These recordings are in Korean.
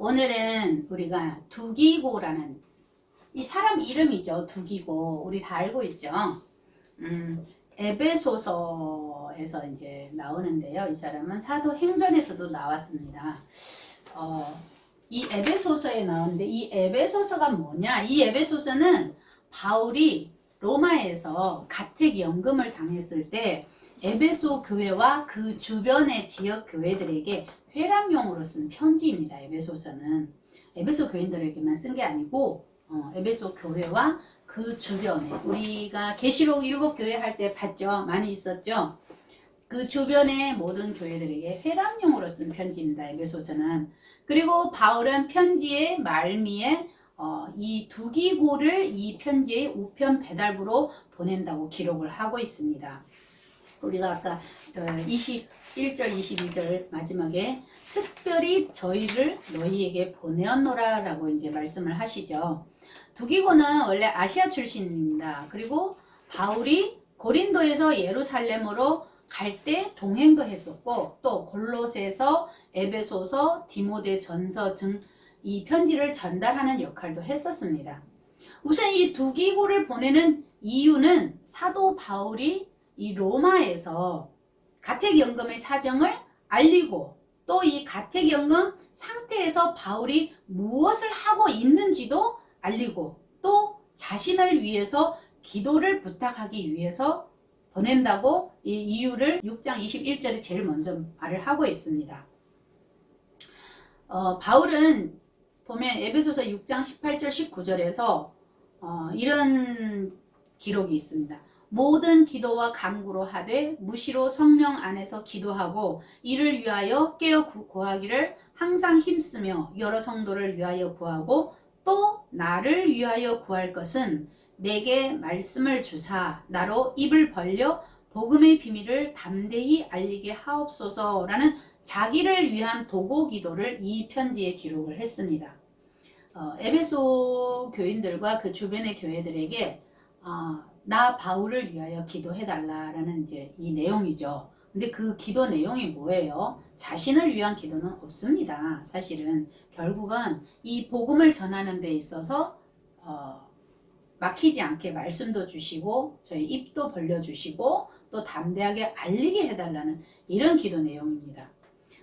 오늘은 우리가 두기고라는 이 사람 이름이죠. 두기고. 우리 다 알고 있죠. 에베소서에서 이제 나오는데요. 이 사람은 사도행전에서도 나왔습니다. 이 에베소서에 나오는데 이 에베소서가 뭐냐? 이 에베소서는 바울이 로마에서 가택연금을 당했을 때 에베소 교회와 그 주변의 지역 교회들에게 회람용으로 쓴 편지입니다. 에베소서는 에베소 교인들에게만 쓴 게 아니고 에베소 교회와 그 주변에 우리가 계시록 7교회 할 때 봤죠. 많이 있었죠. 그 주변의 모든 교회들에게 회람용으로 쓴 편지입니다. 에베소서는. 그리고 바울은 편지의 말미에 이 두기고를 이 편지의 우편 배달부로 보낸다고 기록을 하고 있습니다. 우리가 아까 21절 22절 마지막에 특별히 저희를 너희에게 보내었노라 라고 이제 말씀을 하시죠. 두기고는 원래 아시아 출신입니다. 그리고 바울이 고린도에서 예루살렘으로 갈 때 동행도 했었고 또 골로새서, 에베소서, 디모데전서 등 이 편지를 전달하는 역할도 했었습니다. 우선 이 두기고를 보내는 이유는 사도 바울이 이 로마에서 가택연금의 사정을 알리고 또 이 가택연금 상태에서 바울이 무엇을 하고 있는지도 알리고 또 자신을 위해서 기도를 부탁하기 위해서 보낸다고 이 이유를 6장 21절에 제일 먼저 말을 하고 있습니다. 바울은 보면 에베소서 6장 18절 19절에서 이런 기록이 있습니다. 모든 기도와 간구로 하되 무시로 성령 안에서 기도하고 이를 위하여 깨어 구하기를 항상 힘쓰며 여러 성도를 위하여 구하고 또 나를 위하여 구할 것은 내게 말씀을 주사 나로 입을 벌려 복음의 비밀을 담대히 알리게 하옵소서라는 자기를 위한 도고 기도를 이 편지에 기록을 했습니다. 에베소 교인들과 그 주변의 교회들에게 나 바울을 위하여 기도해달라라는 이제 이 내용이죠. 근데 그 기도 내용이 뭐예요? 자신을 위한 기도는 없습니다. 사실은 결국은 이 복음을 전하는 데 있어서 막히지 않게 말씀도 주시고 저희 입도 벌려주시고 또 담대하게 알리게 해달라는 이런 기도 내용입니다.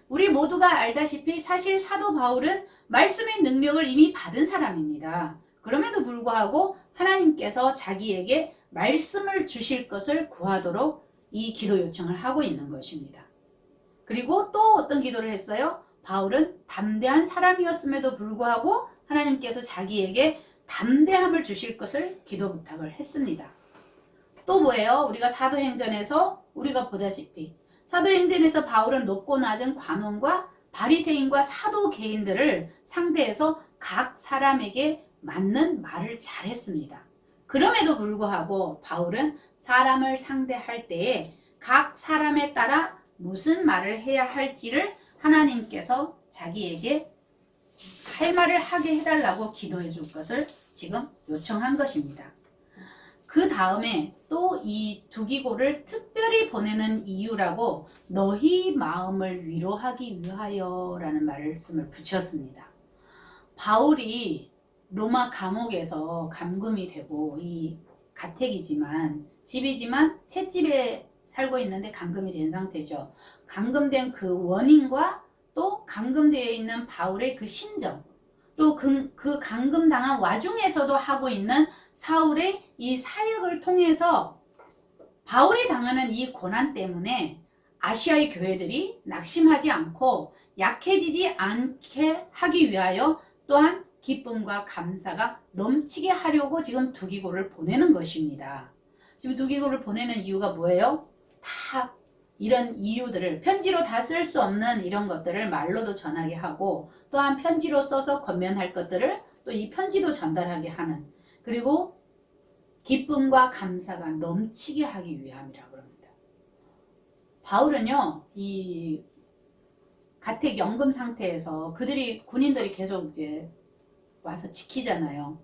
우리 모두가 알다시피 사실 사도 바울은 말씀의 능력을 이미 받은 사람입니다. 그럼에도 불구하고 하나님께서 자기에게 말씀을 주실 것을 구하도록 이 기도 요청을 하고 있는 것입니다. 그리고 또 어떤 기도를 했어요? 바울은 담대한 사람이었음에도 불구하고 하나님께서 자기에게 담대함을 주실 것을 기도 부탁을 했습니다. 또 뭐예요? 우리가 사도행전에서 우리가 보다시피 사도행전에서 바울은 높고 낮은 관원과 바리새인과 사도 개인들을 상대해서 각 사람에게 맞는 말을 잘했습니다. 그럼에도 불구하고 바울은 사람을 상대할 때에 각 사람에 따라 무슨 말을 해야 할지를 하나님께서 자기에게 할 말을 하게 해달라고 기도해 줄 것을 지금 요청한 것입니다. 그 다음에 또 이 두기고를 특별히 보내는 이유라고 너희 마음을 위로하기 위하여 라는 말씀을 붙였습니다. 바울이 로마 감옥에서 감금이 되고 이 가택이지만 집이지만 셋집에 살고 있는데 감금이 된 상태죠. 감금된 그 원인과 또 감금되어 있는 바울의 그 심정 또 그 감금당한 와중에서도 하고 있는 사울의 이 사역을 통해서 바울이 당하는 이 고난 때문에 아시아의 교회들이 낙심하지 않고 약해지지 않게 하기 위하여 또한 기쁨과 감사가 넘치게 하려고 지금 두기고를 보내는 것입니다. 지금 두기고를 보내는 이유가 뭐예요? 다 이런 이유들을 편지로 다 쓸 수 없는 이런 것들을 말로도 전하게 하고 또한 편지로 써서 권면할 것들을 또 이 편지도 전달하게 하는 그리고 기쁨과 감사가 넘치게 하기 위함이라고 합니다. 바울은요 이 가택연금 상태에서 군인들이 계속 이제 와서 지키잖아요.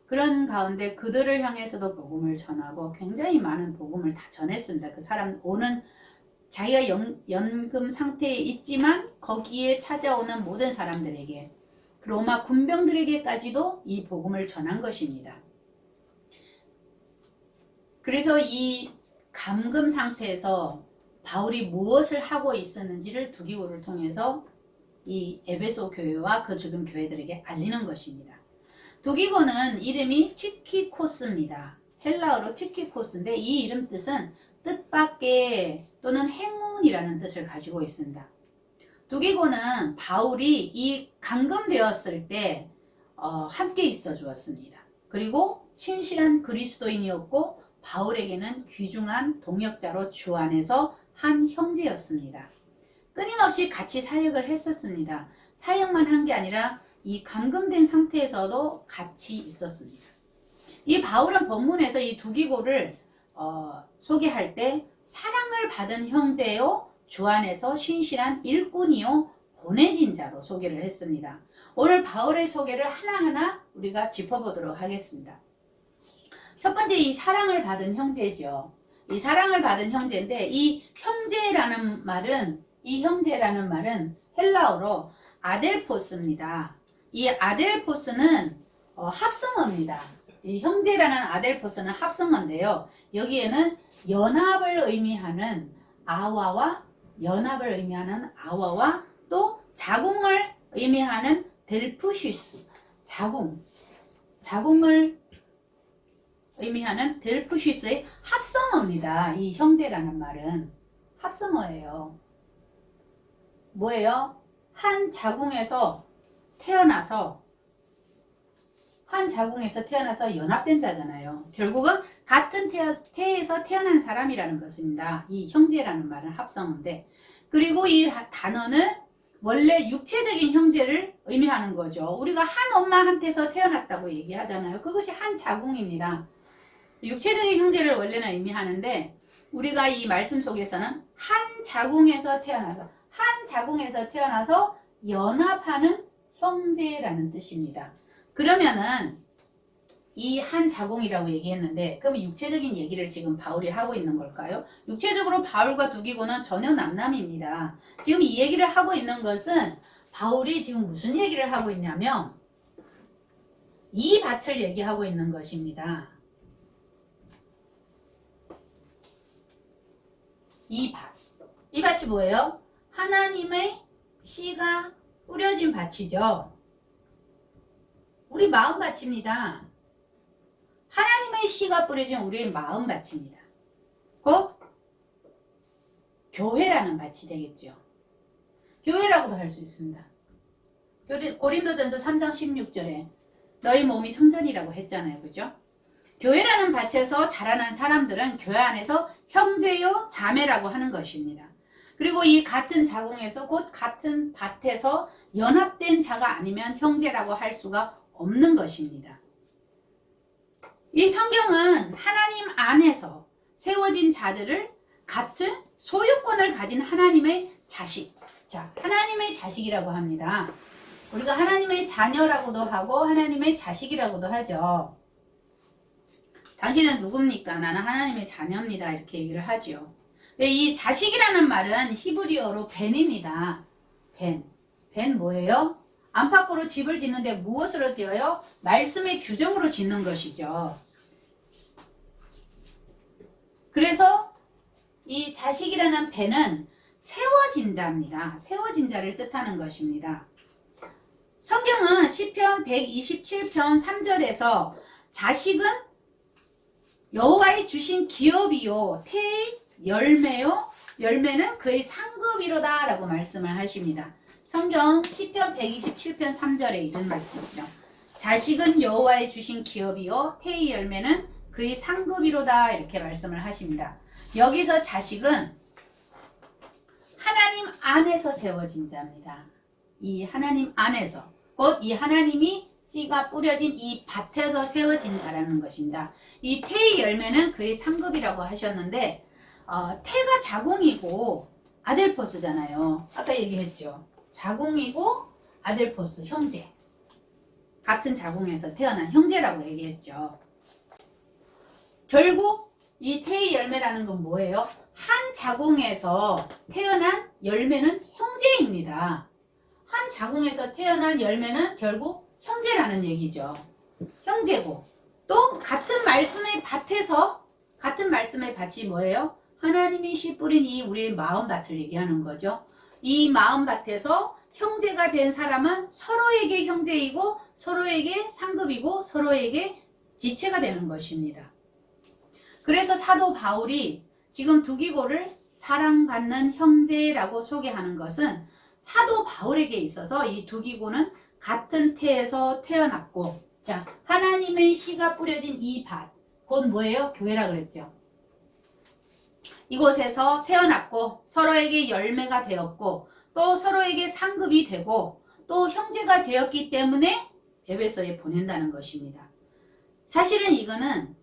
그런 가운데 그들을 향해서도 복음을 전하고 굉장히 많은 복음을 다 전했습니다. 그 사람 오는 자기가 연금 상태에 있지만 거기에 찾아오는 모든 사람들에게 로마 군병들에게까지도 이 복음을 전한 것입니다. 그래서 이 감금 상태에서 바울이 무엇을 하고 있었는지를 두기고를 통해서 이 에베소 교회와 그 주변 교회들에게 알리는 것입니다. 두기고는 이름이 튀키코스입니다. 헬라어로 튀키코스인데 이 이름 뜻은 뜻밖의 또는 행운이라는 뜻을 가지고 있습니다. 두기고는 바울이 이 감금되었을 때 함께 있어 주었습니다. 그리고 신실한 그리스도인이었고 바울에게는 귀중한 동역자로 주 안에서 한 형제였습니다. 끊임없이 같이 사역을 했었습니다. 사역만 한 게 아니라 이 감금된 상태에서도 같이 있었습니다. 이 바울은 본문에서 이 두기고를 소개할 때 사랑을 받은 형제요 주 안에서 신실한 일꾼이요 보내진 자로 소개를 했습니다. 오늘 바울의 소개를 하나하나 우리가 짚어보도록 하겠습니다. 첫 번째 이 사랑을 받은 형제죠. 이 사랑을 받은 형제인데 이 형제라는 말은 헬라어로 아델포스입니다. 이 아델포스는 합성어입니다. 이 형제라는 아델포스는 합성어인데요. 여기에는 연합을 의미하는 아와와 또 자궁을 의미하는 델푸시스, 자궁을 의미하는 델푸시스의 합성어입니다. 이 형제라는 말은 합성어예요. 뭐예요? 한 자궁에서 태어나서 연합된 자잖아요. 결국은 같은 태에서 태어난 사람이라는 것입니다. 이 형제라는 말은 합성어인데, 그리고 이 단어는 원래 육체적인 형제를 의미하는 거죠. 우리가 한 엄마한테서 태어났다고 얘기하잖아요. 그것이 한 자궁입니다. 육체적인 형제를 원래는 의미하는데 우리가 이 말씀 속에서는 한 자궁에서 태어나서 연합하는 형제라는 뜻입니다. 그러면은 이 한 자궁이라고 얘기했는데 그럼 육체적인 얘기를 지금 바울이 하고 있는 걸까요? 육체적으로 바울과 두기고는 전혀 남남입니다. 지금 이 얘기를 하고 있는 것은 바울이 지금 무슨 얘기를 하고 있냐면 이 밭을 얘기하고 있는 것입니다. 이 밭이 뭐예요? 하나님의 씨가 뿌려진 밭이죠. 우리 마음밭입니다. 하나님의 씨가 뿌려진 우리의 마음밭입니다. 곧 교회라는 밭이 되겠죠. 교회라고도 할 수 있습니다. 고린도전서 3장 16절에 너희 몸이 성전이라고 했잖아요. 그죠? 교회라는 밭에서 자라난 사람들은 교회 안에서 형제요 자매라고 하는 것입니다. 그리고 이 같은 자궁에서 곧 같은 밭에서 연합된 자가 아니면 형제라고 할 수가 없는 것입니다. 이 성경은 하나님 안에서 세워진 자들을 같은 소유권을 가진 하나님의 자식, 하나님의 자식이라고 합니다. 우리가 하나님의 자녀라고도 하고 하나님의 자식이라고도 하죠. 당신은 누굽니까? 나는 하나님의 자녀입니다. 이렇게 얘기를 하죠. 근데 이 자식이라는 말은 히브리어로 벤입니다. 벤 뭐예요? 안팎으로 집을 짓는데 무엇으로 지어요? 말씀의 규정으로 짓는 것이죠. 그래서 이 자식이라는 벤은 세워진 자입니다. 세워진 자를 뜻하는 것입니다. 성경은 시편 127편 3절에서 자식은 여호와의 주신 기업이요 태의 열매요 열매는 그의 상급이로다 라고 말씀을 하십니다. 성경 시편 127편 3절에 이런 말씀이죠. 자식은 여호와의 주신 기업이요 태의 열매는 그의 상급이로다 이렇게 말씀을 하십니다. 여기서 자식은 하나님 안에서 세워진 자입니다. 이 하나님 안에서 곧 이 하나님이 씨가 뿌려진 이 밭에서 세워진 자라는 것입니다. 이 태의 열매는 그의 상급이라고 하셨는데 태가 자궁이고 아델포스잖아요. 아까 얘기했죠. 자궁이고 아델포스 형제. 같은 자궁에서 태어난 형제라고 얘기했죠. 결국 이 태의 열매라는 건 뭐예요? 한 자궁에서 태어난 열매는 형제입니다. 한 한 자궁에서 태어난 열매는 결국 형제라는 얘기죠. 형제고, 또 같은 말씀의 밭이 뭐예요? 하나님이 씨 뿌린 이 우리의 마음밭을 얘기하는 거죠. 이 마음밭에서 형제가 된 사람은 서로에게 형제이고 서로에게 상급이고 서로에게 지체가 되는 것입니다. 그래서 사도 바울이 지금 두기고를 사랑받는 형제라고 소개하는 것은 사도 바울에게 있어서 이 두기고는 같은 태에서 태어났고, 자, 하나님의 씨가 뿌려진 이 밭, 곧 뭐예요? 교회라 그랬죠. 이곳에서 태어났고 서로에게 열매가 되었고 또 서로에게 상급이 되고 또 형제가 되었기 때문에 에베소에 보낸다는 것입니다. 사실은 이거는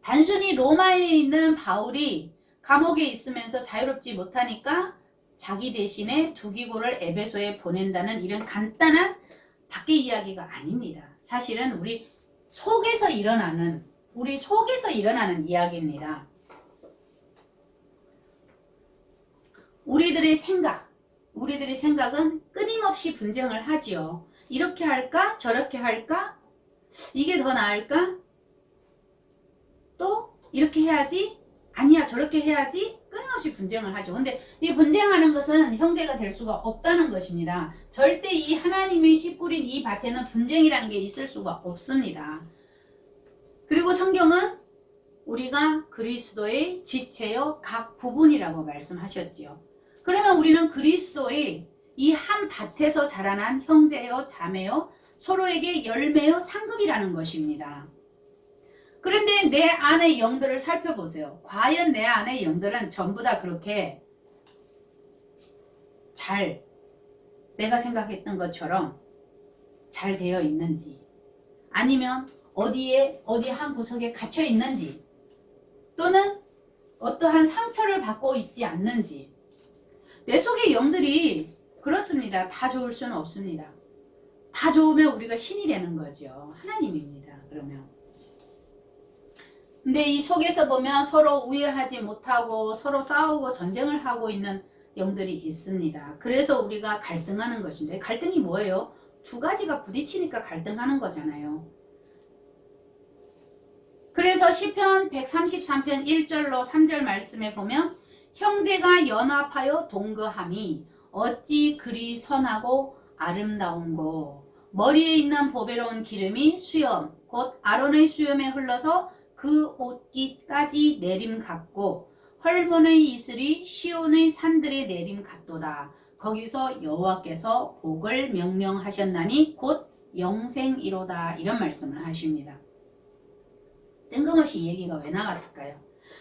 단순히 로마에 있는 바울이 감옥에 있으면서 자유롭지 못하니까 자기 대신에 두기고를 에베소에 보낸다는 이런 간단한 밖의 이야기가 아닙니다. 사실은 우리 속에서 일어나는 이야기입니다. 우리들의 생각은 끊임없이 분쟁을 하지요. 이렇게 할까? 저렇게 할까? 이게 더 나을까? 또 이렇게 해야지? 아니야, 저렇게 해야지? 끊임없이 분쟁을 하죠. 근데 이 분쟁하는 것은 형제가 될 수가 없다는 것입니다. 절대 이 하나님의 씨 뿌린 이 밭에는 분쟁이라는 게 있을 수가 없습니다. 그리고 성경은 우리가 그리스도의 지체요 각 부분이라고 말씀하셨지요. 그러면 우리는 그리스도의 이 한 밭에서 자라난 형제요 자매요 서로에게 열매요 상급이라는 것입니다. 그런데 내 안의 영들을 살펴보세요. 과연 내 안의 영들은 전부 다 그렇게 잘 내가 생각했던 것처럼 잘 되어 있는지, 아니면 어디 한 구석에 갇혀 있는지, 또는 어떠한 상처를 받고 있지 않는지. 내 속의 영들이 그렇습니다. 다 좋을 수는 없습니다. 다 좋으면 우리가 신이 되는 거죠. 하나님입니다. 그러면. 근데 이 속에서 보면 서로 우애하지 못하고 서로 싸우고 전쟁을 하고 있는 영들이 있습니다. 그래서 우리가 갈등하는 것인데, 갈등이 뭐예요? 두 가지가 부딪히니까 갈등하는 거잖아요. 그래서 시편 133편 1절로 3절 말씀에 보면 형제가 연합하여 동거함이 어찌 그리 선하고 아름다운고, 머리에 있는 보배로운 기름이 수염 곧 아론의 수염에 흘러서 그 옷깃까지 내림 같고 헐몬의 이슬이 시온의 산들에 내림 같도다. 거기서 여호와께서 복을 명령하셨나니 곧 영생이로다. 이런 말씀을 하십니다. 뜬금없이 이 얘기가 왜 나갔을까요?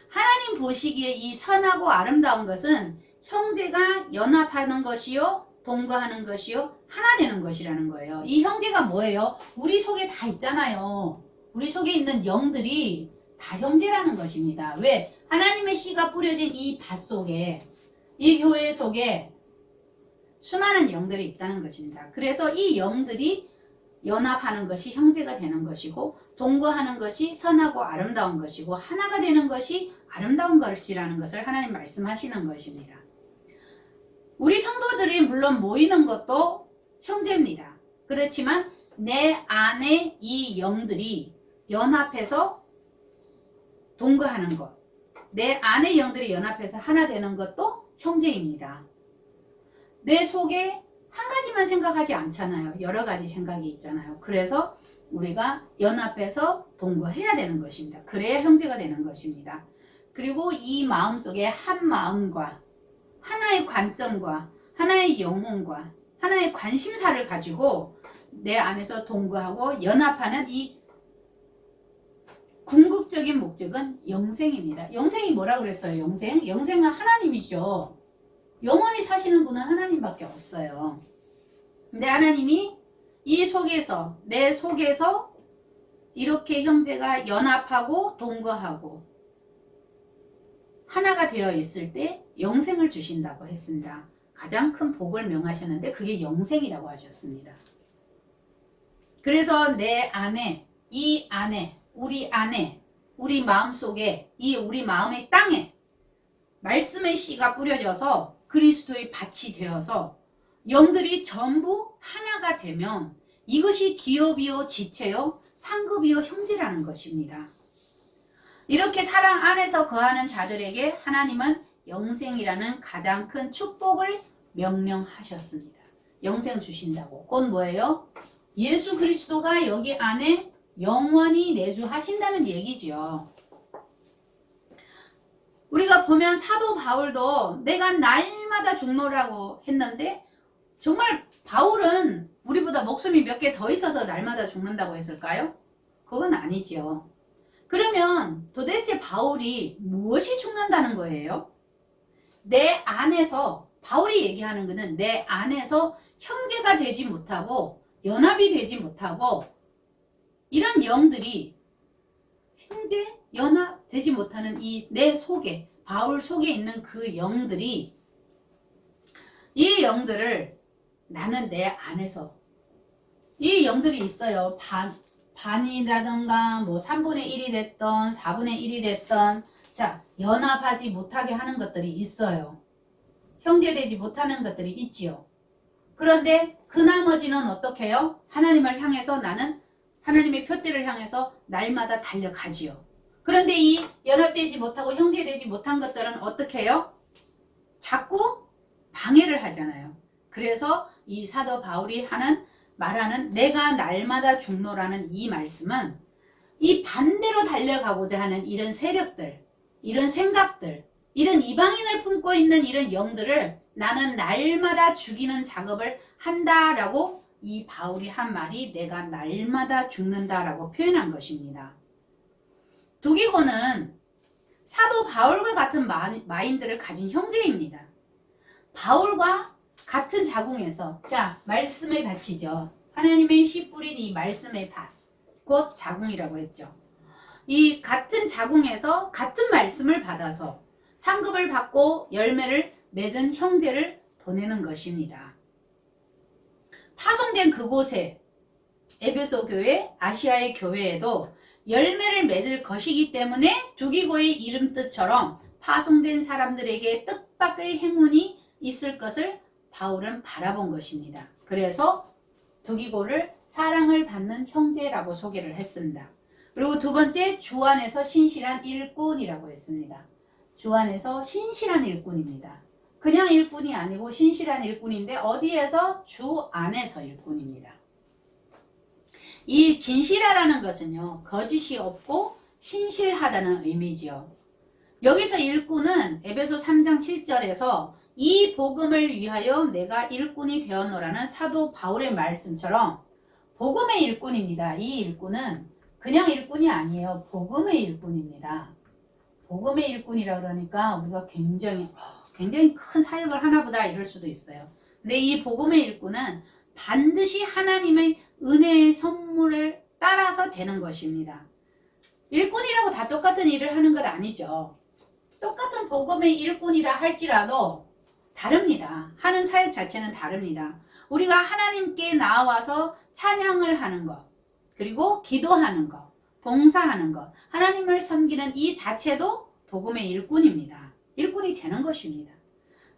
하나님 보시기에 이 선하고 아름다운 것은 형제가 연합하는 것이요 동거하는 것이요 하나 되는 것이라는 거예요. 이 형제가 뭐예요? 우리 속에 다 있잖아요. 우리 속에 있는 영들이 다 형제라는 것입니다. 왜? 하나님의 씨가 뿌려진 이 밭 속에, 이 교회 속에 수많은 영들이 있다는 것입니다. 그래서 이 영들이 연합하는 것이 형제가 되는 것이고, 동거하는 것이 선하고 아름다운 것이고, 하나가 되는 것이 아름다운 것이라는 것을 하나님 말씀하시는 것입니다. 우리 성도들이 물론 모이는 것도 형제입니다. 그렇지만 내 안에 이 영들이 연합해서 동거하는 것, 내 안의 영들이 연합해서 하나 되는 것도 형제입니다. 내 속에 한 가지만 생각하지 않잖아요. 여러 가지 생각이 있잖아요. 그래서 우리가 연합해서 동거해야 되는 것입니다. 그래야 형제가 되는 것입니다. 그리고 이 마음속에 한 마음과 하나의 관점과 하나의 영혼과 하나의 관심사를 가지고 내 안에서 동거하고 연합하는 이 궁극적인 목적은 영생입니다. 영생이 뭐라 그랬어요? 영생은 하나님이죠. 영원히 사시는 분은 하나님밖에 없어요. 근데 하나님이 이 속에서, 내 속에서 이렇게 형제가 연합하고 동거하고 하나가 되어 있을 때 영생을 주신다고 했습니다. 가장 큰 복을 명하셨는데 그게 영생이라고 하셨습니다. 그래서 내 안에, 이 안에, 우리 마음속에, 이 우리 마음의 땅에 말씀의 씨가 뿌려져서 그리스도의 밭이 되어서 영들이 전부 하나가 되면 이것이 기업이요 지체요 상급이요 형제라는 것입니다. 이렇게 사랑 안에서 거하는 자들에게 하나님은 영생이라는 가장 큰 축복을 명령하셨습니다. 영생 주신다고. 그건 뭐예요? 예수 그리스도가 여기 안에 영원히 내주하신다는 얘기죠. 우리가 보면 사도 바울도 내가 날마다 죽노라고 했는데 정말 바울은 우리보다 목숨이 몇 개 더 있어서 날마다 죽는다고 했을까요? 그건 아니지요. 그러면 도대체 바울이 무엇이 죽는다는 거예요? 내 안에서, 바울이 얘기하는 것은 내 안에서 형제가 되지 못하고 연합이 되지 못하고 이런 영들이 형제, 연합 되지 못하는 이 내 속에, 바울 속에 있는 그 영들이, 이 영들을 나는 내 안에서, 이 영들이 있어요. 반이라든가 뭐 3분의 1이 됐던 4분의 1이 됐던, 자, 연합하지 못하게 하는 것들이 있어요. 형제되지 못하는 것들이 있지요. 그런데 그 나머지는 어떻게 해요? 하나님을 향해서 나는 하나님의 표대를 향해서 날마다 달려가지요. 그런데 이 연합되지 못하고 형제되지 못한 것들은 어떻게 해요? 자꾸 방해를 하잖아요. 그래서 이 사도 바울이 말하는 내가 날마다 죽노라는 이 말씀은 이 반대로 달려가고자 하는 이런 세력들, 이런 생각들, 이런 이방인을 품고 있는 이런 영들을 나는 날마다 죽이는 작업을 한다라고 이 바울이 한 말이 내가 날마다 죽는다라고 표현한 것입니다. 두기고는 사도 바울과 같은 마인드를 가진 형제입니다. 바울과 같은 자궁에서, 자, 말씀의 밭이죠. 하나님의 씨 뿌린 이 말씀의 밭, 곧 자궁이라고 했죠. 이 같은 자궁에서 같은 말씀을 받아서 상급을 받고 열매를 맺은 형제를 보내는 것입니다. 파송된 그곳에 에베소 교회, 아시아의 교회에도 열매를 맺을 것이기 때문에 두기고의 이름 뜻처럼 파송된 사람들에게 뜻밖의 행운이 있을 것을 바울은 바라본 것입니다. 그래서 두기고를 사랑을 받는 형제라고 소개를 했습니다. 그리고 두 번째, 주 안에서 신실한 일꾼이라고 했습니다. 주 안에서 신실한 일꾼입니다. 그냥 일꾼이 아니고 신실한 일꾼인데 어디에서? 주 안에서 일꾼입니다. 이 진실하다는 것은요, 거짓이 없고 신실하다는 의미지요. 여기서 일꾼은 에베소 3장 7절에서 이 복음을 위하여 내가 일꾼이 되었노라는 사도 바울의 말씀처럼 복음의 일꾼입니다. 이 일꾼은 그냥 일꾼이 아니에요. 복음의 일꾼입니다. 복음의 일꾼이라 그러니까 우리가 굉장히 큰 사역을 하나보다 이럴 수도 있어요. 근데 이 복음의 일꾼은 반드시 하나님의 은혜의 선물을 따라서 되는 것입니다. 일꾼이라고 다 똑같은 일을 하는 건 아니죠. 똑같은 복음의 일꾼이라 할지라도 다릅니다. 하는 사역 자체는 다릅니다. 우리가 하나님께 나와서 찬양을 하는 것, 그리고 기도하는 것, 봉사하는 것, 하나님을 섬기는 이 자체도 복음의 일꾼입니다. 일꾼이 되는 것입니다.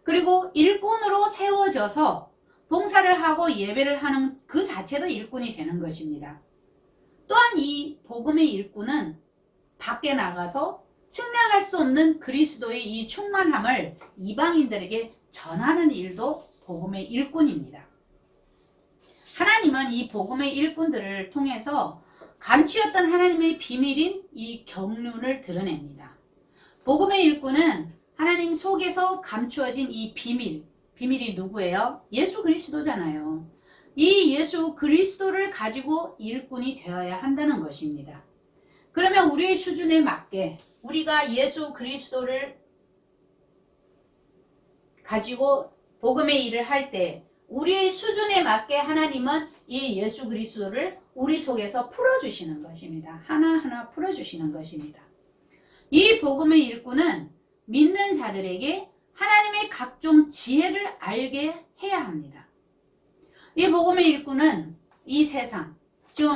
그리고 일꾼으로 세워져서 봉사를 하고 예배를 하는 그 자체도 일꾼이 되는 것입니다. 또한 이 복음의 일꾼은 밖에 나가서 측량할 수 없는 그리스도의 이 충만함을 이방인들에게 전하는 일도 복음의 일꾼입니다. 하나님은 이 복음의 일꾼들을 통해서 감추었던 하나님의 비밀인 이 경륜을 드러냅니다. 복음의 일꾼은 하나님 속에서 감추어진 이 비밀이 누구예요? 예수 그리스도잖아요. 이 예수 그리스도를 가지고 일꾼이 되어야 한다는 것입니다. 그러면 우리의 수준에 맞게 우리가 예수 그리스도를 가지고 복음의 일을 할 때 우리의 수준에 맞게 하나님은 이 예수 그리스도를 우리 속에서 풀어주시는 것입니다. 하나하나 풀어주시는 것입니다. 이 복음의 일꾼은 믿는 자들에게 하나님의 각종 지혜를 알게 해야 합니다. 이 복음의 일꾼은 이 세상, 지금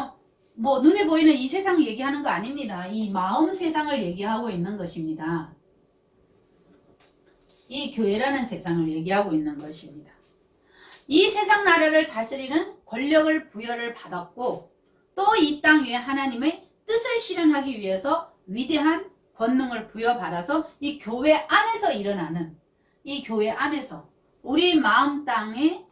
뭐 눈에 보이는 이 세상 얘기하는 거 아닙니다. 이 마음 세상을 얘기하고 있는 것입니다. 이 교회라는 세상을 얘기하고 있는 것입니다. 이 세상 나라를 다스리는 권력을 부여를 받았고 또 이 땅 위에 하나님의 뜻을 실현하기 위해서 위대한 권능을 부여받아서 이 교회 안에서 일어나는 이 교회 안에서 우리 마음의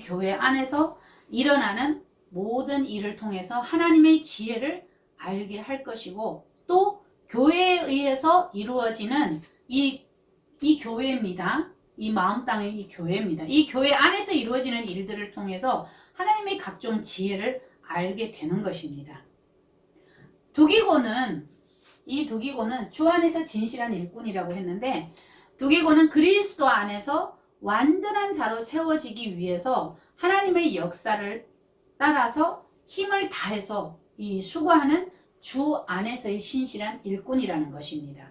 교회 안에서 일어나는 모든 일을 통해서 하나님의 지혜를 알게 할 것이고 또 교회에 의해서 이루어지는 이 교회입니다. 이 마음 땅의 이 교회입니다. 이 교회 안에서 이루어지는 일들을 통해서 하나님의 각종 지혜를 알게 되는 것입니다. 이 두기고는 주 안에서 진실한 일꾼이라고 했는데 두기고는 그리스도 안에서 완전한 자로 세워지기 위해서 하나님의 역사를 따라서 힘을 다해서 이 수고하는 주 안에서의 신실한 일꾼이라는 것입니다.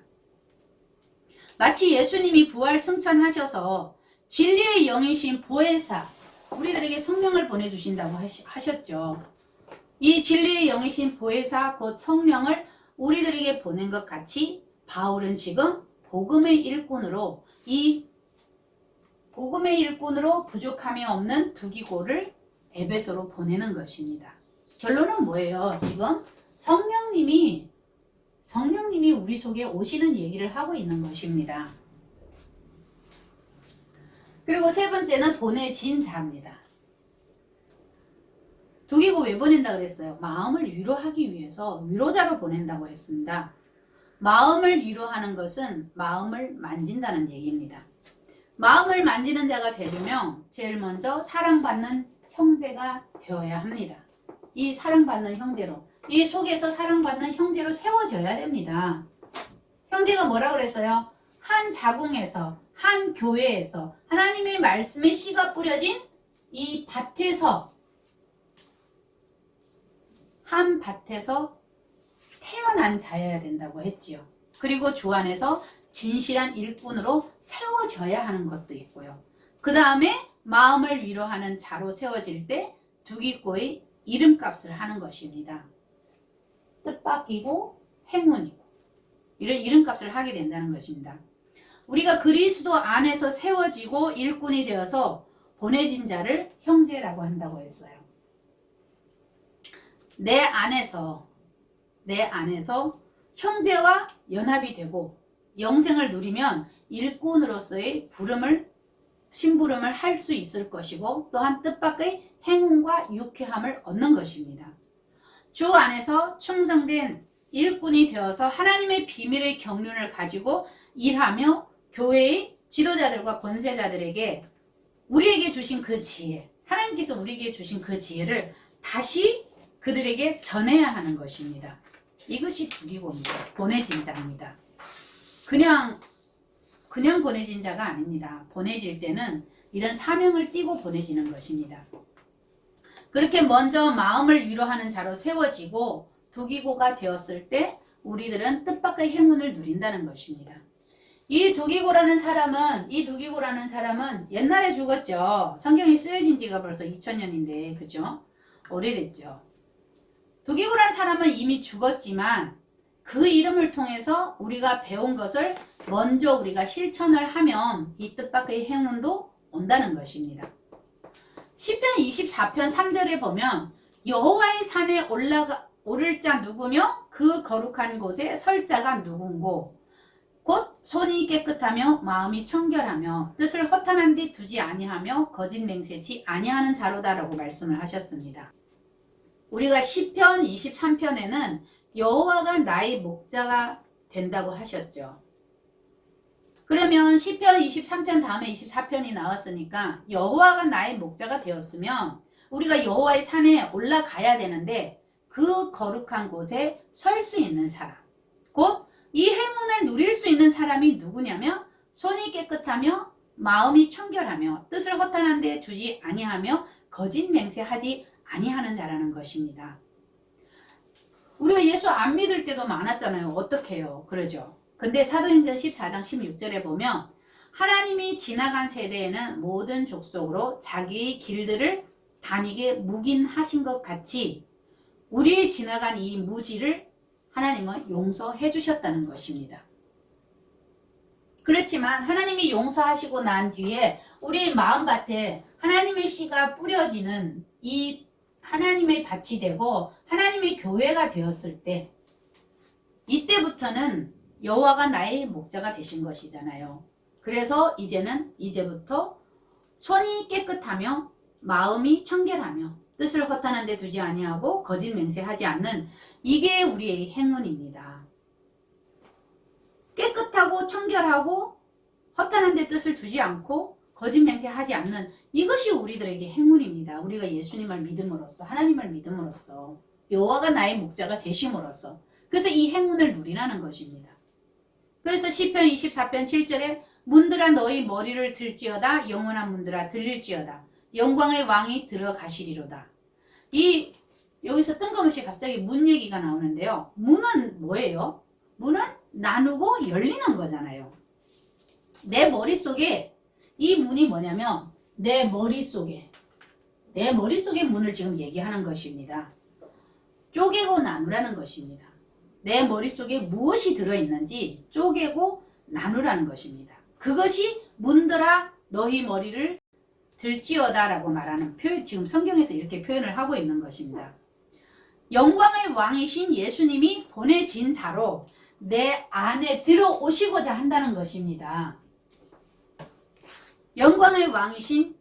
마치 예수님이 부활 승천하셔서 진리의 영이신 보혜사 우리들에게 성령을 보내주신다고 하셨죠. 이 진리의 영이신 보혜사 곧 성령을 우리들에게 보낸 것 같이 바울은 지금 복음의 일꾼으로 부족함이 없는 두기고를 에베소로 보내는 것입니다. 결론은 뭐예요? 지금 성령님이 우리 속에 오시는 얘기를 하고 있는 것입니다. 그리고 세 번째는 보내진 자입니다. 두기고 왜 보낸다 그랬어요? 마음을 위로하기 위해서 위로자로 보낸다고 했습니다. 마음을 위로하는 것은 마음을 만진다는 얘기입니다. 마음을 만지는 자가 되려면 제일 먼저 사랑받는 형제가 되어야 합니다. 이 사랑받는 형제로 이 속에서 사랑받는 형제로 세워져야 됩니다. 형제가 뭐라 그랬어요? 한 자궁에서 한 교회에서 하나님의 말씀의 씨가 뿌려진 이 밭에서 한 밭에서 태어난 자여야 된다고 했지요. 그리고 주 안에서 진실한 일꾼으로 세워져야 하는 것도 있고요. 그 다음에 마음을 위로하는 자로 세워질 때 두기고의 이름값을 하는 것입니다. 뜻밖이고 행운이고 이런 이름값을 하게 된다는 것입니다. 우리가 그리스도 안에서 세워지고 일꾼이 되어서 보내진 자를 형제라고 한다고 했어요. 내 안에서 형제와 연합이 되고 영생을 누리면 일꾼으로서의 심부름을 할 수 있을 것이고 또한 뜻밖의 행운과 유쾌함을 얻는 것입니다. 주 안에서 충성된 일꾼이 되어서 하나님의 비밀의 경륜을 가지고 일하며 교회의 지도자들과 권세자들에게 우리에게 주신 그 지혜, 하나님께서 우리에게 주신 그 지혜를 다시 그들에게 전해야 하는 것입니다. 이것이 두기고입니다. 보내진 자입니다. 그냥 보내진 자가 아닙니다. 보내질 때는 이런 사명을 띠고 보내지는 것입니다. 그렇게 먼저 마음을 위로하는 자로 세워지고 두기고가 되었을 때 우리들은 뜻밖의 행운을 누린다는 것입니다. 이 두기고라는 사람은 옛날에 죽었죠. 성경이 쓰여진 지가 벌써 2000년인데 그죠? 오래됐죠. 두기고라는 사람은 이미 죽었지만 그 이름을 통해서 우리가 배운 것을 먼저 우리가 실천을 하면 이 뜻밖의 행운도 온다는 것입니다. 시편 24편 3절에 보면 여호와의 산에 오를 자 누구며 그 거룩한 곳에 설 자가 누군고 곧 손이 깨끗하며 마음이 청결하며 뜻을 허탄한 데 두지 아니하며 거짓 맹세치 아니하는 자로다라고 말씀을 하셨습니다. 우리가 시편 23편에는 여호와가 나의 목자가 된다고 하셨죠. 그러면 시편 23편 다음에 24편이 나왔으니까 여호와가 나의 목자가 되었으면 우리가 여호와의 산에 올라가야 되는데 그 거룩한 곳에 설 수 있는 사람, 곧 이 행운을 누릴 수 있는 사람이 누구냐면 손이 깨끗하며 마음이 청결하며 뜻을 허탄한 데 두지 아니하며 거짓 맹세하지 아니하는 자라는 것입니다. 우리가 예수 안 믿을 때도 많았잖아요. 어떻게 해요? 그러죠. 근데 사도행전 14장 16절에 보면 하나님이 지나간 세대에는 모든 족속으로 자기의 길들을 다니게 묵인하신 것 같이 우리의 지나간 이 무지를 하나님은 용서해 주셨다는 것입니다. 그렇지만 하나님이 용서하시고 난 뒤에 우리 마음밭에 하나님의 씨가 뿌려지는 이 하나님의 밭이 되고 하나님의 교회가 되었을 때 이때부터는 여호와가 나의 목자가 되신 것이잖아요. 그래서 이제부터 손이 깨끗하며 마음이 청결하며 뜻을 허탄한 데 두지 아니하고 거짓 맹세하지 않는 이게 우리의 행운입니다. 깨끗하고 청결하고 허탄한 데 뜻을 두지 않고 거짓 맹세하지 않는 이것이 우리들에게 행운입니다. 우리가 예수님을 믿음으로써 하나님을 믿음으로써 여호와가 나의 목자가 되심으로써 그래서 이 행운을 누리라는 것입니다. 그래서 시편 24편 7절에 문들아 너희 머리를 들지어다 영원한 문들아 들릴지어다 영광의 왕이 들어가시리로다. 여기서 뜬금없이 갑자기 문 얘기가 나오는데요. 문은 뭐예요? 문은 나누고 열리는 거잖아요. 내 머릿속에 이 문이 뭐냐면 내 머릿속에 문을 지금 얘기하는 것입니다. 쪼개고 나누라는 것입니다. 내 머릿속에 무엇이 들어있는지 쪼개고 나누라는 것입니다. 그것이 문들아 너희 머리를 들지어다 라고 말하는 표현, 지금 성경에서 이렇게 표현을 하고 있는 것입니다. 영광의 왕이신 예수님이 보내진 자로 내 안에 들어오시고자 한다는 것입니다. 영광의 왕이신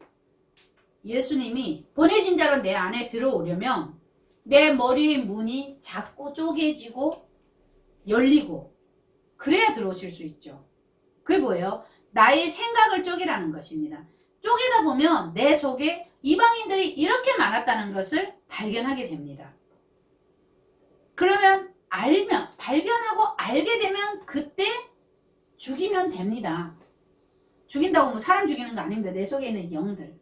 예수님이 보내진 자로 내 안에 들어오려면 내 머리의 문이 자꾸 쪼개지고 열리고 그래야 들어오실 수 있죠. 그게 뭐예요? 나의 생각을 쪼개라는 것입니다. 쪼개다 보면 내 속에 이방인들이 이렇게 많았다는 것을 발견하게 됩니다. 그러면 발견하고 알게 되면 그때 죽이면 됩니다. 죽인다고 뭐 사람 죽이는 거 아닙니다. 내 속에 있는 영들.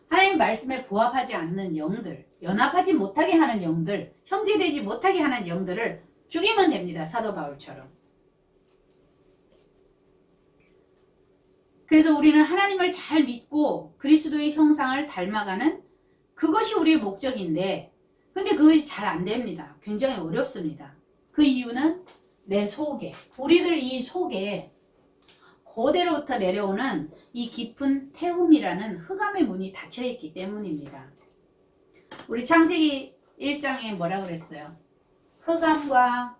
하나님 말씀에 부합하지 않는 영들, 연합하지 못하게 하는 영들, 형제되지 못하게 하는 영들을 죽이면 됩니다. 사도 바울처럼. 그래서 우리는 하나님을 잘 믿고 그리스도의 형상을 닮아가는 그것이 우리의 목적인데 근데 그것이 잘 안 됩니다. 굉장히 어렵습니다. 그 이유는 내 속에, 우리들 이 속에 고대로부터 내려오는 이 깊은 태움이라는 흑암의 문이 닫혀있기 때문입니다. 우리 창세기 1장에 뭐라 그랬어요? 흑암과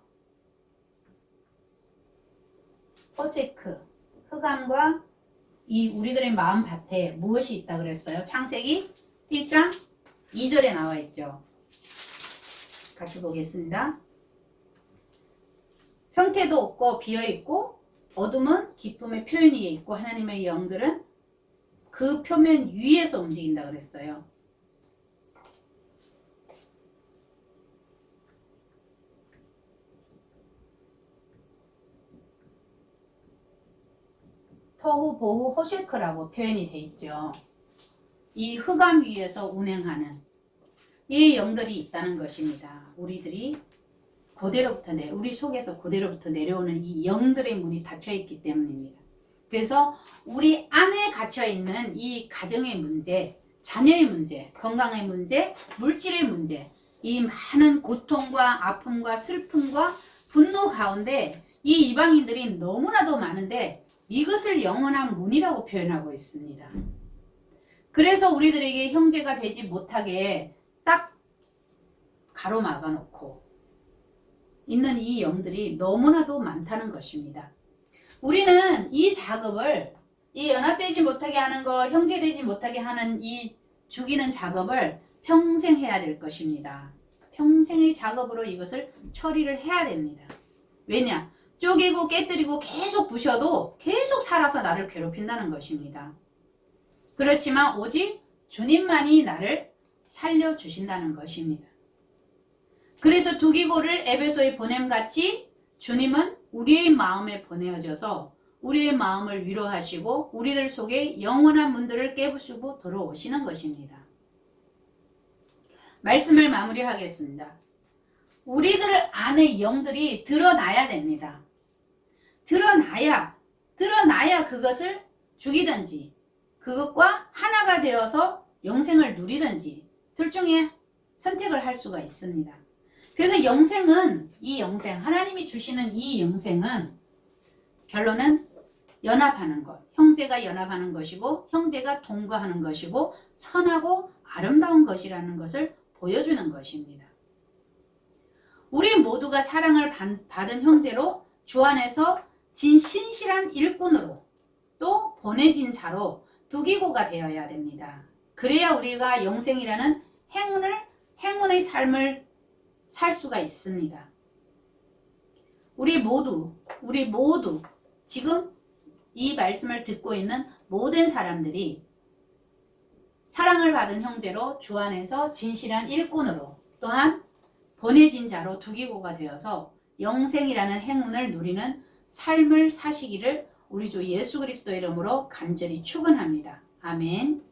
호세크, 흑암과 이 우리들의 마음밭에 무엇이 있다 그랬어요? 창세기 1장 2절에 나와 있죠. 같이 보겠습니다. 형태도 없고 비어있고 어둠은 기쁨의 표현 위에 있고 하나님의 영들은 그 표면 위에서 움직인다 그랬어요. 토후 보후 호셰크라고 표현이 돼 있죠. 이 흑암 위에서 운행하는 이 영들이 있다는 것입니다. 우리들이 우리 속에서 고대로부터 내려오는 이 영들의 문이 닫혀있기 때문입니다. 그래서 우리 안에 갇혀있는 이 가정의 문제, 자녀의 문제, 건강의 문제, 물질의 문제, 이 많은 고통과 아픔과 슬픔과 분노 가운데 이 이방인들이 너무나도 많은데 이것을 영원한 문이라고 표현하고 있습니다. 그래서 우리들에게 형제가 되지 못하게 딱 가로막아 놓고 있는 이 영들이 너무나도 많다는 것입니다. 우리는 이 작업을, 이 연합되지 못하게 하는 거, 형제되지 못하게 하는 이 죽이는 작업을 평생 해야 될 것입니다. 평생의 작업으로 이것을 처리를 해야 됩니다. 왜냐? 쪼개고 깨뜨리고 계속 부셔도 계속 살아서 나를 괴롭힌다는 것입니다. 그렇지만 오직 주님만이 나를 살려주신다는 것입니다. 그래서 두기고를 에베소에 보냄같이 주님은 우리의 마음에 보내어져서 우리의 마음을 위로하시고 우리들 속에 영원한 문들을 깨부수고 들어오시는 것입니다. 말씀을 마무리하겠습니다. 우리들 안에 영들이 드러나야 됩니다. 드러나야 그것을 죽이든지 그것과 하나가 되어서 영생을 누리든지 둘 중에 선택을 할 수가 있습니다. 그래서 하나님이 주시는 이 영생은 결론은 연합하는 것, 형제가 연합하는 것이고 형제가 동거하는 것이고 선하고 아름다운 것이라는 것을 보여주는 것입니다. 우리 모두가 사랑을 받은 형제로 주 안에서 진 신실한 일꾼으로 또 보내진 자로 두기고가 되어야 됩니다. 그래야 우리가 영생이라는 행운의 삶을 살 수가 있습니다. 우리 모두 지금 이 말씀을 듣고 있는 모든 사람들이 사랑을 받은 형제로 주 안에서 진실한 일꾼으로 또한 보내진 자로 두기고가 되어서 영생이라는 행운을 누리는 삶을 사시기를 우리 주 예수 그리스도 이름으로 간절히 축원합니다. 아멘.